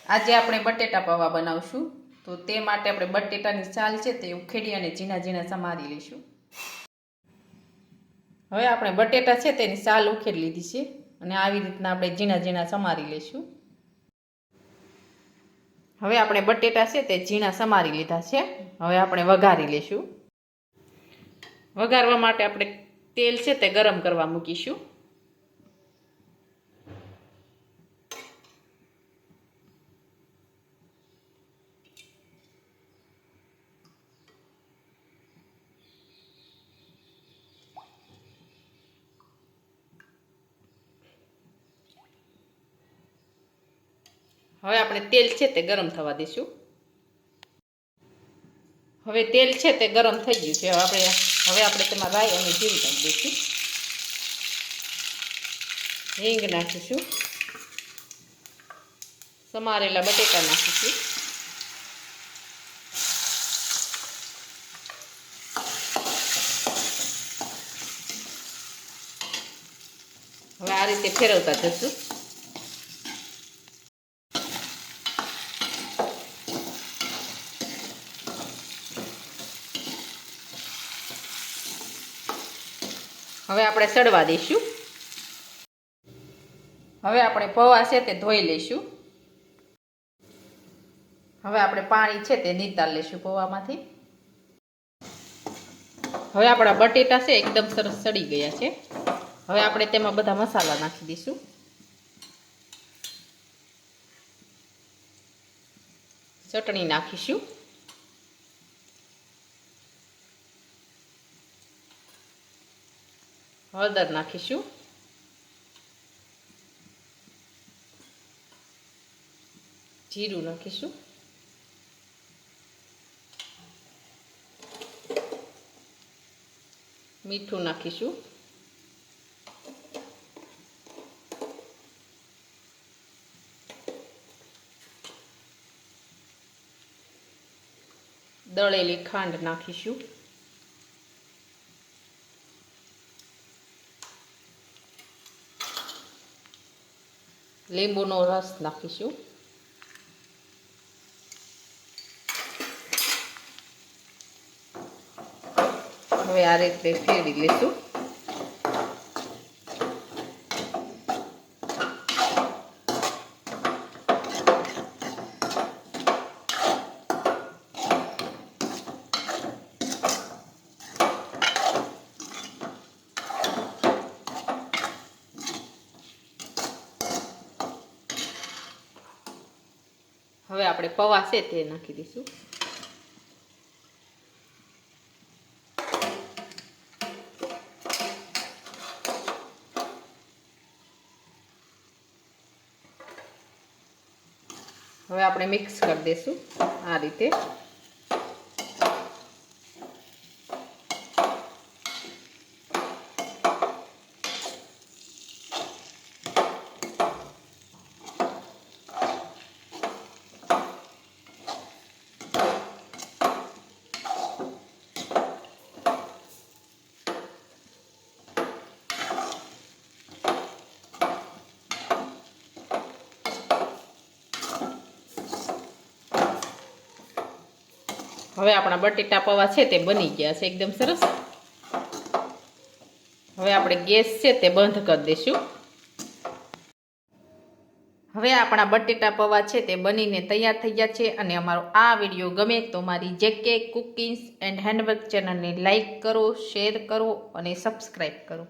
આજે આપણે બટેટા પૌવા બનાવશું. તો તે માટે આપણે બટેટાની છાલ છે તે ઉખેડી અને ઝીણા ઝીણા સમારી લઈશું. હવે આપણે બટેટા છે તેની છાલ ઉખેડી લીધી છે અને આવી રીતના આપણે ઝીણા ઝીણા સમારી લઈશું. હવે આપણે બટેટા છે તે ઝીણા સમારી લીધા છે. હવે આપણે વઘારી લઈશું. વઘારવા માટે આપણે તેલ છે તે ગરમ કરવા મૂકીશું. હવે આપણે તેલ છે તે ગરમ થવા દઈશું. હવે તેલ છે તે ગરમ થઈ ગયું છે. હવે આપણે તેમાં રાઈ અને જીરું નાખી દઈશું. હિંગ નાખીશું. સમારેલા બટેટા નાખીશું. હવે આ રીતે ફેરવતા જશું. હવે આપણે સડવા દઈશું. હવે આપણે પૌવા છે તે ધોઈ લઈશું. હવે આપણે પાણી છે તે નીતાર લઈશું પૌવામાંથી. હવે આપણા બટેટા છે એકદમ સરસ સડી ગયા છે. હવે આપણે તેમાં બધા મસાલા નાખી દઈશું. ચટણી નાખીશું. હળદર નાખીશું. જીરું નાખીશું. મીઠું નાખીશું. દળેલી ખાંડ નાખીશું. લીંબુનો રસ નાખીશું. હવે આ રીતે ફેરવી લઈશું. હવે આપણે પૌવા છે તે નાખી દઈશું. હવે આપણે મિક્સ કરી દઈશું આ રીતે. હવે આપણા બટેટા પૌવા છે તે બની ગયા છે એકદમ સરસ. હવે આપણે ગેસ છે તે બંધ કરી દઈશું. હવે આપણા બટેટા પૌવા છે તે બનીને તૈયાર થઈ ગયા છે. અને અમારો આ વિડીયો ગમે તો મારી જેકે કુકિંગ્સ એન્ડ હેન્ડવર્ક ચેનલને લાઈક કરો, શેર કરો અને સબસ્ક્રાઈબ કરો.